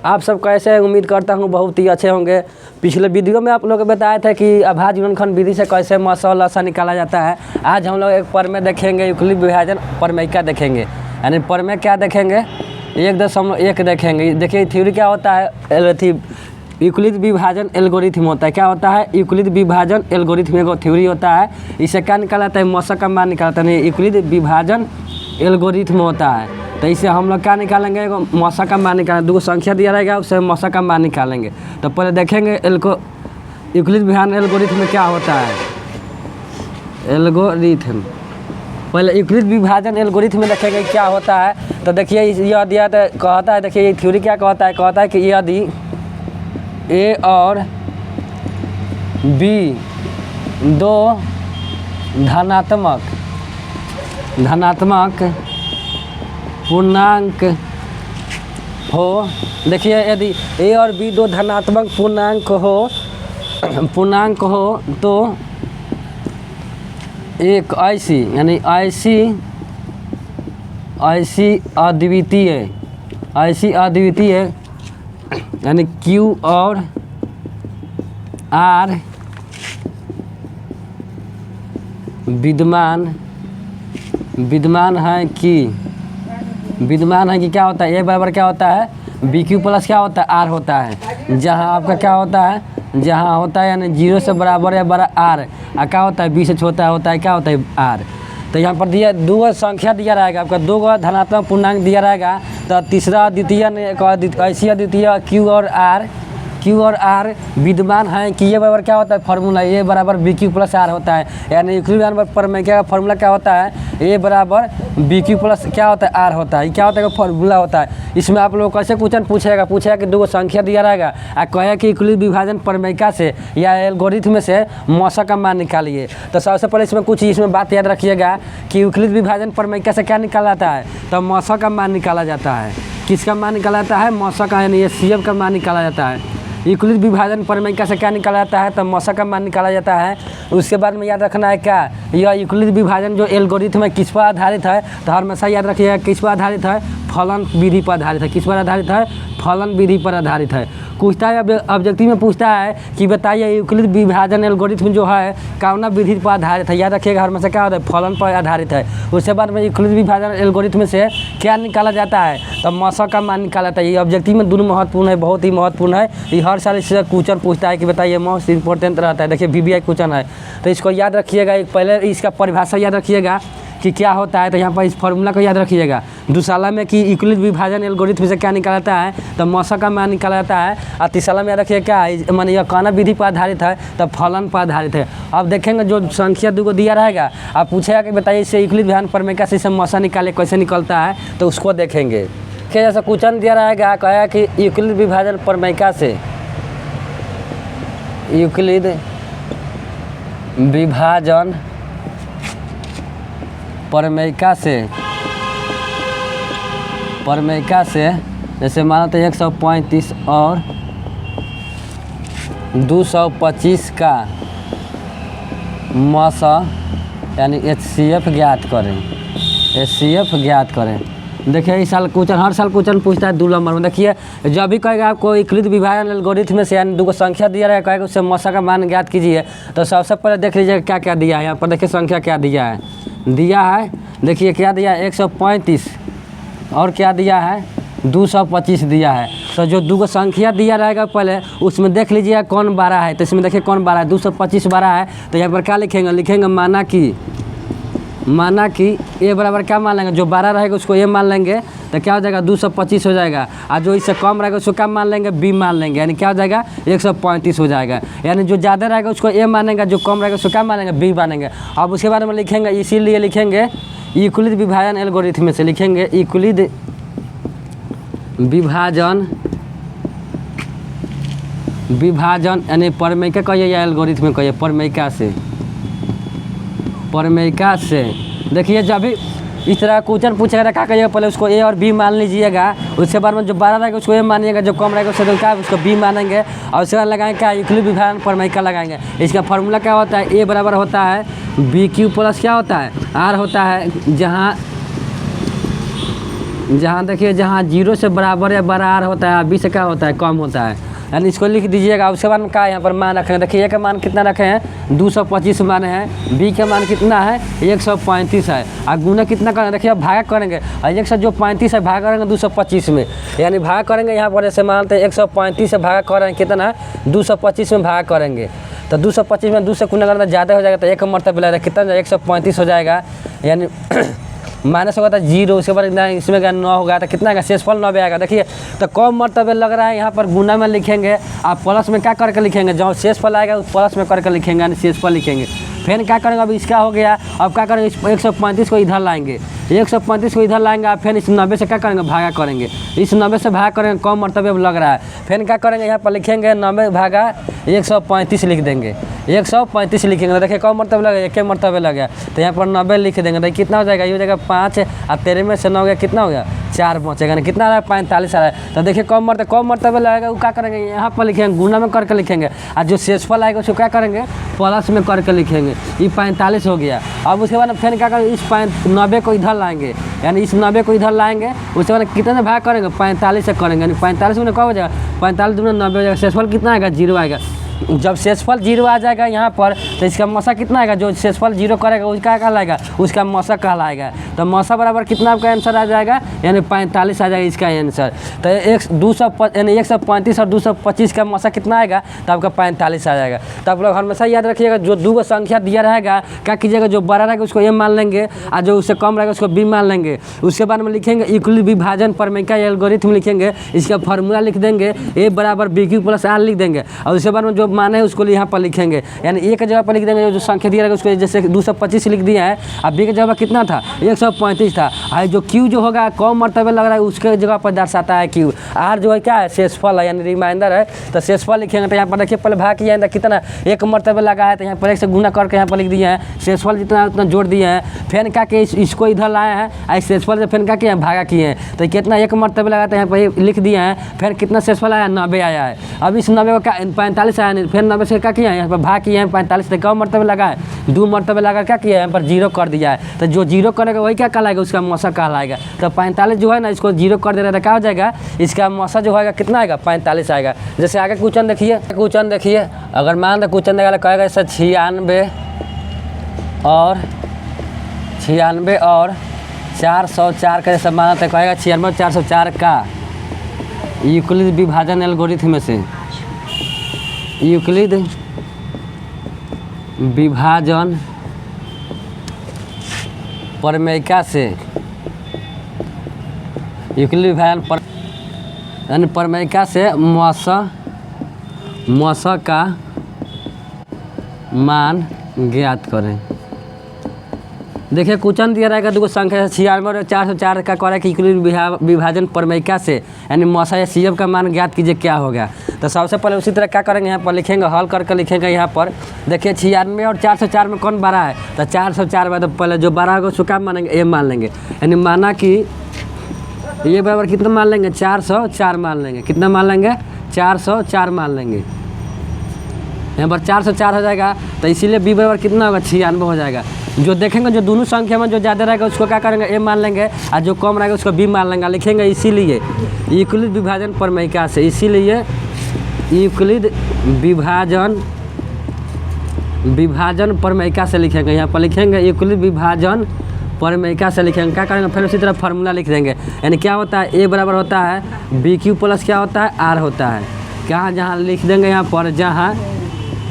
आप सब कैसे हैं? उम्मीद करता हूँ बहुत ही अच्छे होंगे। पिछले वीडियो में आप लोग को बताया था कि अभाज्य गुणनखंड विधि से कैसे मौसा सा निकाला जाता है। आज हम लोग एक प्रमेय देखेंगे, यूक्लिड विभाजन प्रमेयिका देखेंगे। यानी प्रमेय क्या देखेंगे? 1.1 देखेंगे। देखिए थ्योरी क्या होता है, यूक्लिड विभाजन एल्गोरिथम होता है। क्या होता है? यूक्लिड विभाजन एल्गोरिथम एक थ्योरी होता है। इससे क्या निकाला जाता है? मौसा का मान निकालता है। यूक्लिड विभाजन एल्गोरिथम होता है। तो इसे हम लोग क्या निकालेंगे? मौसा का मान निकालेंगे। दो संख्या दिया रहेगा, उससे मौसा का मान निकालेंगे। तो पहले देखेंगे यूक्लिड विभाजन एल्गोरिथम में क्या होता है। एल्गोरिथम पहले यूक्लिड विभाजन एल्गोरिथम में देखेंगे क्या होता है। तो देखिए यह दिया तो कहता है, देखिए ये थ्योरी क्या कहता है कि यदि ए और बी दो धनात्मक पूर्णांक हो। देखिए यदि ए और बी दो धनात्मक पूर्णांक हो तो एक ऐसी अद्वितीय यानी Q और R विद्यमान है कि क्या होता है? ए बराबर क्या होता है? BQ प्लस क्या होता है? R होता है। जहाँ आपका क्या होता है? जहाँ होता है यानी 0 से बराबर या बड़ा R, और क्या होता है? B से छोटा होता है क्या होता है? R। तो यहाँ पर दिया दो संख्या दिया रहेगा, आपका दो धनात्मक पूर्णांक दिया रहेगा। तो तीसरा अद्वितीय ऐसी अद्वितीय Q और R विद्यमान है कि ये बराबर क्या होता है? फार्मूला ए बराबर BQ प्लस R होता है। यानी यूक्लिड प्रमेय का फार्मूला क्या होता है? ए बराबर BQ प्लस क्या होता है? R होता है। क्या होता है? फार्मूला होता है। इसमें आप लोग कैसे क्वेश्चन पूछेगा कि दो संख्या दिया रहेगा और कहे कि यूक्लिड विभाजन प्रमेयिका से या एल्गोरिथम से मौसा का मान निकालिए। तो सबसे पहले इसमें बात याद रखिएगा कि यूक्लिड विभाजन प्रमेयिका से क्या निकाला जाता है? तो मौसा का मान निकाला जाता है। किसका मान निकाला जाता है? मौसा का, यानी CF का मान निकाला जाता है। यूक्लिड विभाजन प्रमेयिका से क्या निकाला जाता है? तो मौसा का मान निकाला जाता है। उसके बाद में याद रखना है क्या, यह यूक्लिड विभाजन जो एल्गोरिथम है किस पर आधारित है? तो हमेशा याद रखिएगा किस पर आधारित है? फलन विधि पर आधारित है। किस पर आधारित है? फलन विधि पर आधारित है। पूछता है ऑब्जेक्टिव में पूछता है कि बताइए यूक्लिड विभाजन एल्गोरिथम जो है कौन विधि पर आधारित है? याद रखिएगा हमेशा क्या होता है? फलन पर आधारित है। उसके बाद में यूक्लिड विभाजन एल्गोरिथम से क्या निकाला जाता है? तो मौसा का मान निकाला जाता है। ये ऑब्जेक्टिव में दोनों महत्वपूर्ण है, बहुत ही महत्वपूर्ण है। ये हर साल इससे क्वेश्चन पूछता है कि बताइए, मोस्ट इंपॉर्टेंट रहता है। देखिए VBI क्वेश्चन है, तो इसको याद रखिएगा। पहले इसका परिभाषा याद रखिएगा कि क्या होता है। तो यहाँ पर इस फार्मूला को याद रखिएगा दूसरा में कि यूक्लिड विभाजन एल्गोरिथम से क्या निकाला जाता है? तो मौसा का मान निकाला जाता है। और तीसरा में याद रखिए क्या है, माने यह कौन विधि पर आधारित है? तो फलन पर आधारित है। अब देखेंगे जो संख्या दो दिया रहेगा, आप पूछेगा कि बताइए इससे यूक्लिड विभाजन प्रमेयिका से मौसा निकाले कैसे निकलता है, तो उसको देखेंगे। क्या जैसा क्वेश्चन दिया रहेगा, कहेगा कि यूक्लिड विभाजन प्रमेयिका से यूक्लिड विभाजन प्रमेयिका से जैसे माना तो 135 और 225 का मौसा यानी HCF ज्ञात करें। देखिए इस साल क्वेश्चन, हर साल क्वेश्चन पूछता है 2 नंबर में। देखिए जब भी कहेगा आपको यूक्लिड विभाजन एल्गोरिथम में से यानी दो संख्या दिया रहेगा, कहेगा उससे मौसा का मान ज्ञात कीजिए। तो सबसे पहले देख लीजिएगा क्या क्या दिया है। यहाँ पर देखिए संख्या क्या दिया है। देखिए क्या दिया है? 135 और क्या दिया है? 225 दिया है। तो जो दो संख्या दिया रहेगा पहले उसमें देख लीजिएगा कौन 12 है। तो इसमें देखिए कौन 12 है? 225 12 है। तो यहाँ पर क्या लिखेंगे? माना कि ए बराबर क्या मान लेंगे? जो 12 रहेगा उसको ए मान लेंगे, तो क्या हो जाएगा? 225 हो जाएगा। और जो इससे कम रहेगा उसको क्या मान लेंगे? बी मान लेंगे, यानी क्या हो जाएगा? 135 हो जाएगा। यानी जो ज़्यादा रहेगा उसको ए मानेंगे, जो कम रहेगा उसको क्या मानेंगे? बी मानेंगे। अब उसके बारे में लिखेंगे, इसीलिए लिखेंगे यूक्लिड विभाजन एल्गोरिथम में से लिखेंगे यूक्लिड विभाजन यानी प्रमेयिका कहिए या एल्गोरिथम कहिए, प्रमेयिका से। देखिए जब भी इस तरह क्वेश्चन पूछेगा क्या करिएगा? पहले उसको ए और बी मान लीजिएगा। उसके बाद में जो 12 रहेगा उसको ए मानिएगा, जो कम रहेगा उसको क्या उसको बी मानेंगे। और उसके बाद लगाएंगे क्या? यूक्लिड विभाजन प्रमेयिका लगाएंगे। इसका फार्मूला क्या होता है? ए बराबर होता है BQ प्लस क्या होता है? R होता है। जहाँ जहाँ देखिए जहाँ 0 से बराबर या बड़ा आर होता है, बी से क्या होता है कम होता है, यानी इसको लिख दीजिएगा। उसके बाद में क्या यहाँ पर मान रखेंगे, देखिए ए का मान कितना रखे हैं 225 मान है, बी का मान कितना है 135 है, और गुना कितना करेंगे, देखिए अब भाग करेंगे और 1 से जो 35 है भाग करेंगे 225 में, यानी भाग करेंगे यहाँ पर जैसे मानते हैं 135 से भाग करेंगे कितना है 225 में भाग करेंगे, तो 225 में 2 से गुना करना ज़्यादा हो जाएगा, तो एक मरतबा लगेगा कितना 135 हो जाएगा, यानी माइनस होगा था 0, उसके बाद इसमें क्या 9 होगा, तो कितना आएगा शेषफल 9 आएगा। देखिए तो कम मरतबे लग रहा है, यहाँ पर गुना में लिखेंगे, आप प्लस में क्या करके लिखेंगे, जब शेषफल आएगा उस प्लस में करके लिखेंगे, यानी शेषफल लिखेंगे। फिर क्या करेंगे, अब इसका हो गया, अब क्या करेंगे 135 को इधर लाएंगे, 135 को इधर लाएंगे, आप फिर इस 90 से क्या करेंगे भागा करेंगे, इस 90 से भागा करेंगे, कम मरतबे अब लग रहा है। फिर क्या करेंगे, यहाँ पर लिखेंगे 90 भागा 135 लिख देंगे, 135 लिखेंगे, तो देखिए कम मरतबे लगे, एक मरतबे लग गया, तो यहाँ पर 90 लिख देंगे, तो कितना हो जाएगा, ये हो जाएगा 5 और 13 में से 9 गया, कितना हो गया 4 बचेगा, ना कितना आ रहा है 45 आ रहा है। तो देखिए कम मरतबे लगेगा, वो क्या करेंगे यहाँ पर लिखेंगे, गुना में करके लिखेंगे, और जो शेषफल आएगा उसको क्या करेंगे प्लस में करके लिखेंगे, ये 45 हो गया। अब उसके बाद फिर क्या करेंगे, इस 90 को इधर लाएंगे, यानी इस 90 को इधर लाएंगे, उसके बाद कितने भाग करेंगे 45 से करेंगे, यानी 45 में क्या हो जाएगा 45 दूना 90 हो जाएगा, शेषफल कितना आएगा 0 आएगा। जब शेषफल 0 आ जाएगा यहाँ पर, तो इसका मसा कितना आएगा, जो शेषफल 0 करेगा उसका कहलाएगा, उसका मसा कहलाएगा। तो मसा बराबर कितना आपका आंसर आ जाएगा, यानी 45 आ जाएगा इसका आंसर। तो 135 और 225 का मसा कितना आएगा, तो आपका 45 आ जाएगा। तो आप लोग हमेशा याद रखिएगा, जो 2 संख्या दिया रहेगा क्या कीजिएगा, जो बड़ा रहेगा उसको ए मान लेंगे, और जो उससे कम रहेगा उसको बी मान लेंगे। उसके बाद में लिखेंगे यूक्लिड विभाजन प्रमेय एल्गोरिथम लिखेंगे, इसका फार्मूला लिख देंगे, ए बराबर बी क्यू प्लस आर लिख देंगे, और उसके बाद में जो मान है उसको यहाँ पर लिखेंगे, यानी ए की जगह पर लिख देंगे, जो संख्या दिया रहेगा उसको, जैसे 225 लिख दिया है, अब बी की जगह कितना था 135 था, और जो क्यू जो होगा कम मरतबे लग रहा है उसके जगह पर दर्शाता है क्यू, आर जो है क्या है शेषफल है, यानी रिमाइंडर है, तो शेषफल लिखेंगे। तो यहाँ पर देखिए पहले भाग किया है, कितना 1 मरतबे लगा है, तो यहाँ पर 1 से गुना करके यहाँ पर लिख दिए हैं, शेषफल जितना उतना जोड़ दिए हैं, फिर क्या कि इसको इधर लाए हैं, इस शेषफल से फिर क्या किए हैं भागा किए हैं, तो कितना 1 मरतबे लगा, तो यहाँ पर लिख दिए हैं, फिर कितना शेषफल आया 90 आया है। अब इस 90 को 45 आया नहीं, फिर 90 से क्या किया है यहाँ पर भाग किए हैं, 45 से कम मरतबे लगा है, 2 मरतबे लगा क्या किया है यहाँ पर 0 कर दिया है, तो जो 0 करेगा वही क्या कहलाएगा, उसका मौसा कहलाएगा। तो 45 जो है ना इसको 0 कर दे रहा था, क्या हो जाएगा इसका मौसा जो होगा कितना आएगा 45 आएगा। जैसे आगे क्वेश्चन देखिए, अगर मान लो क्वेश्चन देगा कहेगा जैसे 96 और 404 का जैसे माना तो कहेगा 96 और 404 का यूक्लिड विभाजन एल्गोरिथम में से, यूक्लिड विभाजन प्रमेय से, यूक्लिड विभाजन यानी प्रमेय से मौसा का मान ज्ञात करें। देखिए क्वेश्चन दिया रहेगा, 2 संख्या 96 और 404 का कह रहा है कि यूक्लिड विभाजन प्रमेय से, यानी मौसा या सीएफ का मान ज्ञात कीजिए क्या होगा। तो सबसे पहले उसी तरह क्या करेंगे, यहाँ पर लिखेंगे, हल करके लिखेंगे। यहाँ पर देखिए 96 और 404 में कौन बड़ा है, तो 404 में, तो पहले जो बड़ा होगा उसको क्या मानेंगे ए मान लेंगे, यानी माना कि ये बराबर कितना मान लेंगे 404 मान लेंगे, कितना मान लेंगे 404 मान लेंगे, यहाँ पर 404 हो जाएगा, तो इसीलिए बी बराबर कितना होगा 96 हो जाएगा। जो देखेंगे जो दोनों संख्या में जो ज़्यादा रहेगा उसको क्या करेंगे ए मान लेंगे, और जो कम रहेगा उसको बी मान लेंगे, लिखेंगे इसीलिए यूक्लिड विभाजन प्रमेय से, इसीलिए यूक्लिड विभाजन प्रमेय से लिखेंगे। यहाँ पर लिखेंगे यूक्लिड विभाजन प्रमेय से लिखेंगे, क्या करेंगे फिर उसी तरह फार्मूला लिख देंगे, यानी क्या होता है ए बराबर होता है बी क्यू प्लस क्या होता है आर होता है, क्या जहाँ लिख देंगे यहाँ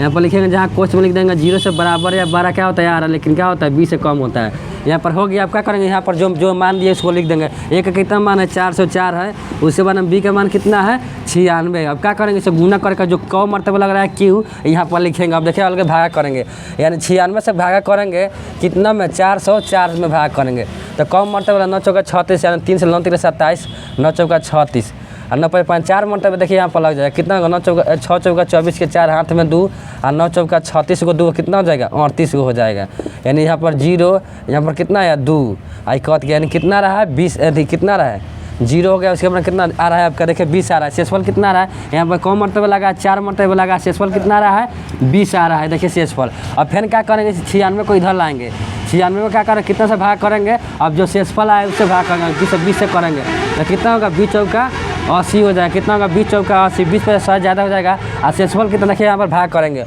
पर लिखेंगे, जहाँ क्वेश्चन में लिख देंगे 0 से बराबर या बड़ा क्या होता है आर, लेकिन क्या होता है बी से कम होता है। यहाँ पर हो गया, आप क्या करेंगे यहाँ पर जो मान दिए उसको लिख देंगे, ए का कितना मान है 404 है, उसके बाद बी का मान कितना है 96। अब क्या करेंगे इसे गुना करके जो कम मरतबा लग रहा है क्यू यहाँ पर लिखेंगे। अब देखिए अलग भागा करेंगे, यानी 96 से भागा करेंगे कितना में 404 में भागा करेंगे, तो कम मरतबा 9 चौका 36, यानी 3 से 9 3 27, 9 चौका 36 और 9.4 मरतबा देखिए यहाँ पर लग जाएगा कितना होगा 6 चौका 24 के 4 हाथ में 2 और 9 चौका 36 को 2 कितना हो जाएगा 38 को हो जाएगा, यानी यहाँ पर 0 यहाँ पर कितना है 2 आई कट गया, यानी कितना रहा है 20 कितना रहा है जीरो हो गया, उसके बाद कितना आ रहा है आपका, देखिए 20 आ रहा है। शेषफल कितना आ रहा है, यहाँ पर कौन मरतबा लगा है, 4 मरतबा लगा है, शेषफल कितना आ रहा है 20 आ रहा है। देखिए शेषफल। अब फिर क्या करेंगे, 96 को इधर लाएंगे, 96 में क्या करेंगे, कितना से भाग करेंगे, अब जो शेषफल आए उससे भाग करेंगे, 20 से करेंगे तो कितना होगा, 20 चौका 80 हो जाएगा। कितना होगा, 20 चौका 80, 20 पर 100 ज़्यादा हो जाएगा। और शेषफल कितना, देखिए यहाँ पर भाग करेंगे,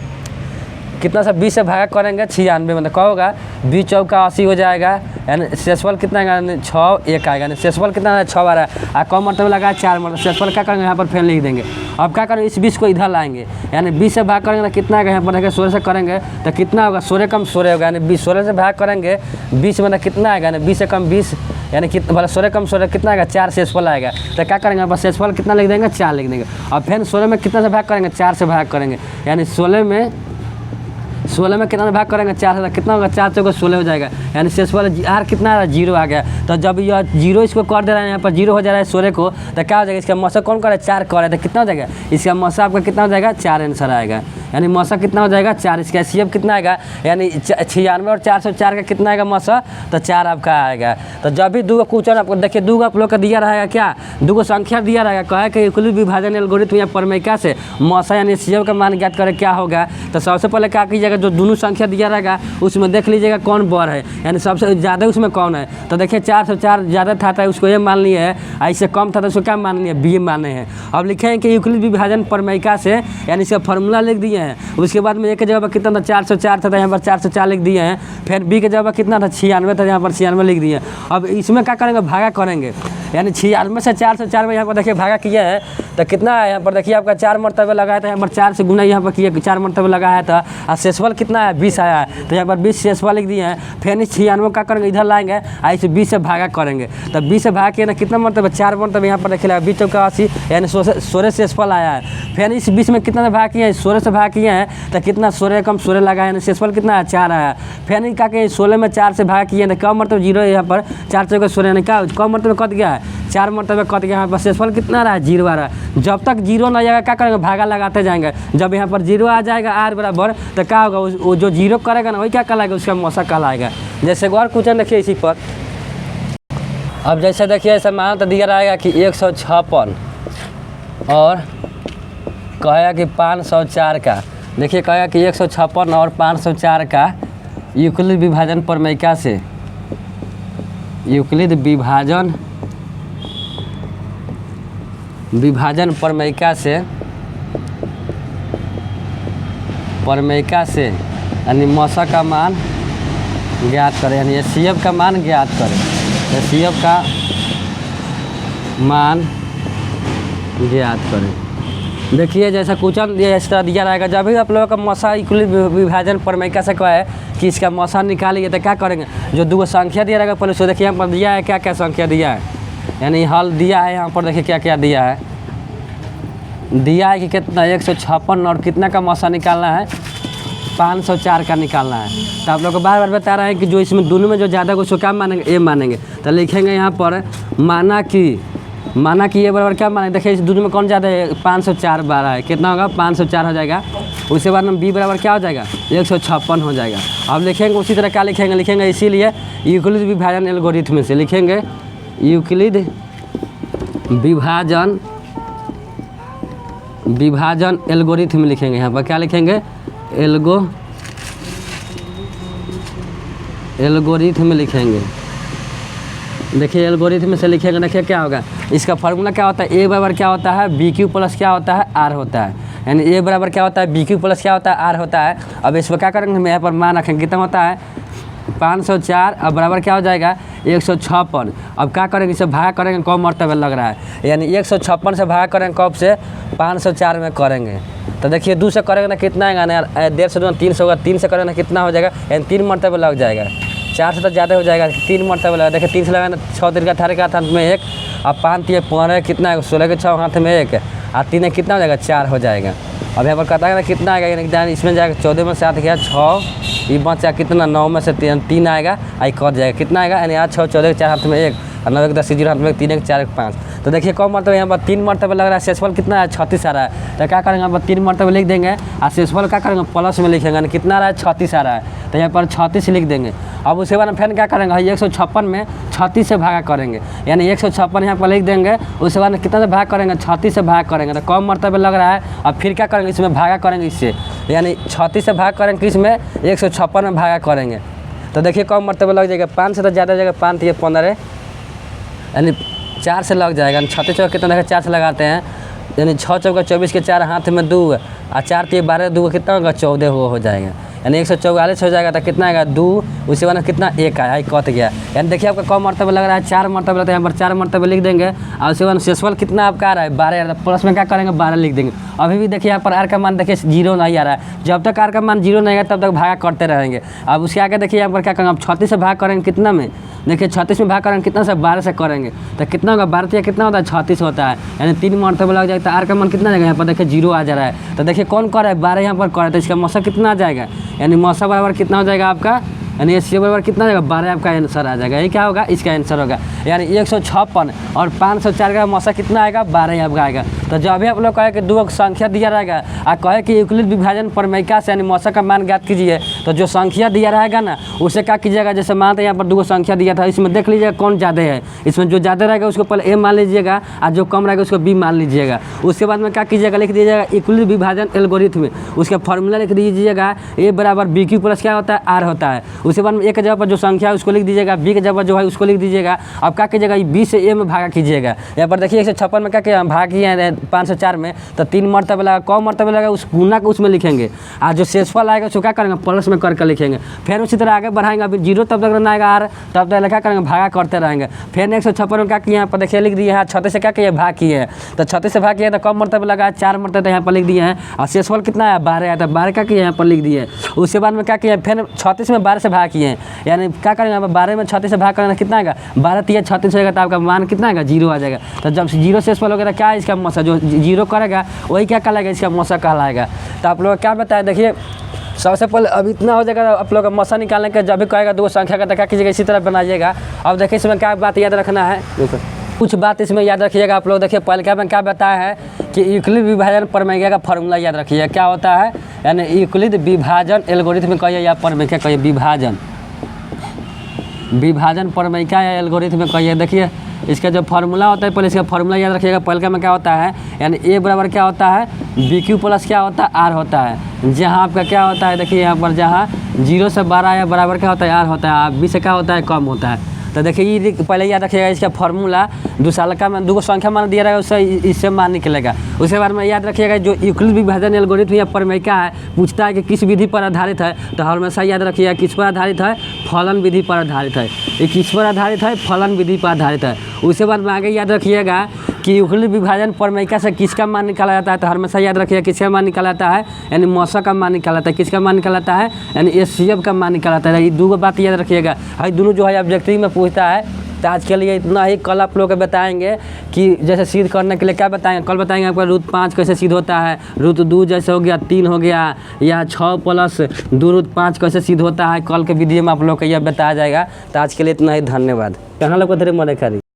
कितना से 20 से भाग करेंगे 96, मतलब क्या होगा, 20 चौका 80 हो जाएगा। यानी शेषफल कितना आएगा, 6 1 आएगा। यानी शेषफल कितना है, 6 आ रहा है। और कम मरतबा लगा है 4 मरतबा। शेषफल क्या करेंगे, यहाँ पर फिर लिख देंगे। अब क्या करेंगे, इस 20 को इधर लाएंगे, यानी 20 से भाग करेंगे तो कितना आएगा, यहाँ पर देखिए 16 से करेंगे तो कितना होगा, 16 कम 16 होगा। यानी 20 16 से भाग करेंगे 20 मतलब कितना आएगा, यानी 20 से कम 20, यानी कितना मतलब 16 कम 16 कितना आएगा, 4 शेषफल आएगा। तो क्या करेंगे, यहाँ पर शेषफल कितना लिख देंगे, 4 लिख देंगे। और फिर 16 में कितना से भाग करेंगे, 4 से भाग करेंगे। यानी 16 में कितना भाग करेंगे, 4 से, कितना होगा, 4 चौका 16 हो जाएगा। यानी शेषफल आर कितना आ रहा है, 0 आ गया। तो जब यह 0 इसको कर दे रहा है, यहाँ पर 0 हो जा रहा है 16 को, तो क्या हो जाएगा, इसका मौसा कौन करे, 4 करे तो कितना हो जाएगा, इसका मौसा आपका कितना हो जाएगा, 4 आंसर आएगा। यानी मौसा कितना हो जाएगा, 4। इसका एचसीएफ कितना आएगा, यानी 96 और 404 का कितना आएगा मौसा, तो 4 आपका आएगा। तो जब भी दो क्वेश्चन आपको देखिए, दो आप लोग का दिया रहेगा क्या, दो संख्या दिया रहेगा, कहे कि यूक्लिड विभाजन एल्गोरिथम या प्रमेयिका से मौसा यानी एचसीएफ का मान ज्ञात करें, क्या होगा। तो सबसे पहले क्या कीजिएगा, जो दोनों संख्या दिया रहेगा उसमें देख लीजिएगा कौन बड़ है, यानी सबसे ज़्यादा उसमें कौन है। तो देखिए 404 ज़्यादा था तो उसको ये मान लिया है, ऐसे कम था तो उसको क्या मान लिया, बी माने हैं। अब लिखे हैं कि यूक्लिड विभाजन प्रमेयिका से, यानी इसका फॉर्मूला लिख दिए हैं। उसके बाद में ए के जगह पर कितना था, 404 था, यहाँ पर 404 लिख दिए हैं। फिर बी के जगह पर कितना था, 96 था, यहाँ पर 96 लिख दिए हैं। अब इसमें क्या करेंगे, भागा करेंगे, यानी 96 से 404 में यहाँ पर देखिए भागा किया है तो कितना है, यहाँ पर देखिए आपका 4 मरतबा लगाया था, यहाँ पर 4 से गुना यहाँ पर किया, 4 मरतबा लगाया था। और शेषफल कितना है, 20 आया है, तो यहाँ पर 20 शेषफल लिख दिए हैं। फिर 96 का करेंगे, इधर लाएंगे, ऐसे 20 से भागा करेंगे। तो 20 से भाग किया ना, कितना मरतबा, 4 मरतबा यहाँ पर देखिए 20 चौका 80, यानी 16 शेषफल आया है। फिर इस 20 में कितना से भाग किया है, 16 से भाग किए हैं तो कितना, 16 कम 16 लगा, यानी शेषफल कितना है, 4 आया। फिर क्या कि 16 में 4 से भाग किए तो कम मरतबा 0 है, यहाँ पर 4 चौका 16, यानी क्या कम मरतबा कट गया है, 4 मरतबा कट गया। यहाँ पर शेषफल कितना रहा है, 0 आ रहा है। जब तक 0 ना जाएगा क्या करेंगे, भागा लगाते जाएंगे। जब यहाँ पर 0 आ जाएगा आर बराबर, तो क्या होगा, वो जो 0 करेगा ना वही क्या कहलाएगा, उसका मौसा कहलाएगा। जैसे और क्वेश्चन देखिए इसी पर। अब जैसे देखिए ऐसा मान तो दिया रहेगा कि 156 और कहेगा कि 504 का, देखिए कहेगा कि 156 और 504 का यूक्लिड विभाजन प्रमेयिका से, यूक्लिड विभाजन प्रमेयिका से यानी मौसा का मान ज्ञात करें, यानी एचसीएफ का मान ज्ञात करें, एचसीएफ का मान ज्ञात करें। देखिए जैसा क्वेश्चन इस तरह दिया रहेगा, जब भी आप लोगों का मौसा यूक्लिड विभाजन प्रमेयिका से कहा है कि इसका मौसा निकालिए, तो क्या करेंगे, जो दो संख्या दिया रहेगा पहले उसको देखिए, यहाँ पर दिया है क्या क्या संख्या दिया है, यानी हल दिया है, यहाँ पर देखिए क्या क्या दिया है, दिया है कि कितना 156 और कितना का मौसा निकालना है, 504 का निकालना है। तो आप लोग को बार बार बता रहे हैं कि जो इसमें दोनों में जो ज़्यादा उसको क्या मानेंगे, ए मानेंगे। तो लिखेंगे यहाँ पर माना कि ये बराबर क्या मानेंगे, देखिए इस दोनों में कौन ज़्यादा है, 504 12 है, कितना होगा 504 हो जाएगा। उसके बाद में बी बराबर क्या हो जाएगा, 156 हो जाएगा। अब लिखेंगे उसी तरह क्या लिखेंगे इसीलिए यूक्लिड विभाजन एल्गोरिथम से लिखेंगे, यूक्लिड विभाजन एल्गोरिथम लिखेंगे। यहाँ पर क्या लिखेंगे, एल्गोरिथम लिखेंगे। देखिए एल्गोरिथम से लिखेंगे, देखिए क्या होगा, इसका फार्मूला क्या होता है, ए बराबर क्या होता है, बी क्यू प्लस क्या होता है, आर होता है। यानी ए बराबर क्या होता है, बी क्यू प्लस क्या होता है, आर होता है। अब इसको क्या करेंगे, हम यहाँ पर मान रखेंगे, कितना होता है 504, अब बराबर क्या हो जाएगा 156। अब क्या करेंगे, इसे भाग करेंगे, कम मरतबा लग रहा है, यानी 156 से भाग करेंगे कब से, 504 में करेंगे। तो देखिए 2 से करेंगे ना कितना आएगा ना, 1.5 से 3 से होगा, 3 से करेंगे ना कितना हो जाएगा, यानी 3 मरतबा लग जाएगा। 4 से तो ज़्यादा हो जाएगा, 3 मरतबा लगा। देखिए 3 से लगाना 6 3 का 18 का हाथ में 1, अब 5 3 15 कितना है, 16 के 6 हाथ में 1, और 3 कितना हो जाएगा, 4 हो जाएगा। अब यहाँ पर कहता है ना कितना आएगा, यानी इसमें जाएगा 14 में 7 गया 6, ये बचा कितना 9 में से 3 आएगा, आई कट जाएगा, कितना आएगा, यानी 8 6 14 के 4 हाथ में 1, और 9 1 10 0 8 3 1 4 1 5। तो देखिए कौन मरतबा यहाँ पर 3 मरतबा लग रहा है, शेषफल कितना है 36 आ रहा है। तो क्या करेंगे यहाँ पर 3 मरतबा लिख देंगे और शेषफल क्या करेंगे प्लस में लिखेंगे, यानी कितना आ रहा है 36 आ रहा है। तो यहाँ पर 36 लिख देंगे। अब उसके बाद फिर क्या करेंगे 156 में 36 से भागा करेंगे, यानी 156 यहाँ पर लिख देंगे। उसके बाद कितना से भाग करेंगे 36 से भाग करेंगे। तो कम मरतबे लग रहा है। अब फिर क्या करेंगे इसमें भागा करेंगे इससे, यानी 36 से भाग करेंगे इसमें 156 में भागा करेंगे। तो देखिए कम मरतबे लग जाएगा 5 से तो ज़्यादा जगह 5 3 15, यानी 4 से लग जाएगा। 36 चौका कितना देखा 4 से लगाते हैं, यानी 6 चौका 24 के 4 हाथ में 2 और 4 3 12 2 कितना होगा 14 हो जाएगा, यानी 144 हो जाएगा। तो कितना आएगा 2, उसके बाद कितना 1 आया, कट गया। यानी देखिए आपका कम मरतबा लग रहा है 4 मरतबा लगता है, यहाँ पर 4 मरतबे लिख देंगे। और उसके बाद शेषफल कितना आपका आ रहा है 12 आ रहा है, प्लस में क्या करेंगे 12 लिख देंगे। अभी भी देखिए यहाँ पर आर का मान देखिए 0 नहीं आ रहा है। जब तक आर का मान 0 नहीं आएगा तब तक भागा करते रहेंगे। अब उसके आगे देखिए यहाँ पर क्या करेंगे, अब 36 से भाग करेंगे कितना में, देखिए 36 में भाग करेंगे कितना से 12 से करेंगे। तो कितना होगा 12 कितना होता है 36 होता है, यानी 3 मरतबा लग जाएगा। तो आर का मान कितना जाएगा, यहाँ पर देखिए 0 आ जा रहा है। तो देखिए कौन कर रहा है 12 यहाँ पर कर रहा है, तो इसका मौसा कितना आ जाएगा, यानी मौसा बराबर कितना हो जाएगा आपका, यानी एस बराबर कितना जाएगा 12 आपका आंसर आ जाएगा। ये क्या होगा इसका आंसर होगा, यानी 156 और 504 का मौसा कितना आएगा 12 आपका आएगा। तो जब भी आप लोग कहे कि दो संख्या दिया रहेगा और कहे कि यूक्लिड विभाजन प्रमेयिका से यानी मौसा का मान ज्ञात कीजिए, तो जो संख्या दिया रहेगा ना उसे क्या कीजिएगा, जैसे मानते हैं यहाँ पर 2 संख्या दिया था, इसमें देख लीजिएगा कौन ज़्यादा है। इसमें जो ज़्यादा रहेगा उसको पहले ए मान लीजिएगा और जो कम रहेगा उसको बी मान लीजिएगा। उसके बाद में क्या कीजिएगा लिख दीजिएगा यूक्लिड विभाजन एल्गोरिथम में उसका फॉर्मूला लिख दीजिएगा, ए बराबर बी क्यू प्लस क्या होता है आर होता है। उसके बाद में ए के जगह पर जो संख्या है उसको लिख दीजिएगा, बी के जगह पर जो है उसको लिख दीजिएगा। अब क्या कीजिएगा बी से ए में भागा कीजिएगा। यहाँ पर देखिए 156 में क्या किया भाग किए हैं 504 में, तो 3 मरतबा लगा, कम मरतबा लगा उस गुना को उसमें लिखेंगे और जो शेषफल आएगा उसको क्या करेंगे प्लस में करके लिखेंगे। फिर उसी तरह आगे बढ़ाएंगे, अभी 0 तब तक रहना आएगा आर, तब तक क्या करेंगे भागा करते रहेंगे। फिर 156 में क्या किए यहाँ पर देखिए लिख दिए हैं 36 से क्या किए भाग किए हैं। तो 36 से भाग किए तो कम मरतबा लगा 4 मरतबा यहाँ पर लिख दिए हैं और शेषफल कितना है 12 आया था, 12 क्या किए यहाँ पर लिख दिए। उसके बाद में क्या किए फिर 36 में 12 से भाग किए हैं, यानी क्या करेंगे 12 में 36 से भाग करेंगे कितना आएगा 12 3 36 होगा, तो आपका मान कितना आएगा 0 आ जाएगा। तो जब 0 शेषफल होगा क्या है इसका मौसा, जो 0 करेगा वही क्या कहलाएगा इसका मौसा कहलाएगा। तो आप लोग क्या बताया देखिए सबसे पहले अब इतना हो जाएगा आप लोग का मौसा निकालने के, जब भी कहेगा 2 संख्या का तो क्या कीजिएगा इसी तरह बनाइएगा। अब देखिए इसमें क्या बात याद रखना है, कुछ बात इसमें याद रखिएगा आप लोग। देखिए पहले क्या में क्या बताया है कि यूक्लिड विभाजन प्रमेय का फॉर्मूला याद रखिए क्या होता है, यानी यूक्लिड विभाजन एल्गोरिथम कहिए या प्रमेय कहिए, विभाजन प्रमेयिका या एल्गोरिथम कहिए। देखिए इसका जो फार्मूला होता है पहले इसका फार्मूला याद रखिएगा। पहले का में क्या होता है, यानी ए बराबर क्या होता है बी क्यू प्लस क्या होता है आर होता है। जहाँ आपका क्या होता है देखिए यहाँ पर जहाँ 0 से 12 या बराबर क्या होता है आर होता है, बी से क्या होता है कम होता है। तो देखिए ये पहले याद रखिएगा इसका फार्मूला, 2 साल का में 2 संख्या मान दिया रहेगा उससे इससे मान निकलेगा। उसके बाद में याद रखिएगा जो यूक्लिड विभाजन एल्गोरिथम या प्रमेयिका है पूछता है कि किस विधि पर आधारित है, तो हमेशा याद रखिएगा किस पर आधारित है, फलन विधि पर आधारित है। ये किस पर आधारित है, फलन विधि पर आधारित है। उसके बाद में आगे याद रखिएगा कि यूक्लिड विभाजन प्रमेयिका से किसका मान निकाला जाता है, तो हमेशा याद रखिएगा किसका मान निकाला जाता है, यानी मौसा का मान निकाला जाता है। किसका मान निकाला जाता है, यानी एचसीएफ का मान निकाला जाता है। ये 2 बात याद रखिएगा, भाई दोनों जो है ऑब्जेक्टिव में पूछता है। तो आज के लिए इतना ही, कल आप लोग को बताएंगे कि जैसे सिद्ध करने के लिए क्या बताएंगे, कल बताएंगे आपका रूट 5 कैसे सिद्ध होता है, रूट 2 जैसे हो गया 3 हो गया, या 6 प्लस 2 रूट 5 कैसे सिद्ध होता है, कल के वीडियो में आप लोग को यह बताया जाएगा। तो आज के लिए इतना ही, धन्यवाद। कहाँ लोग को मन करी।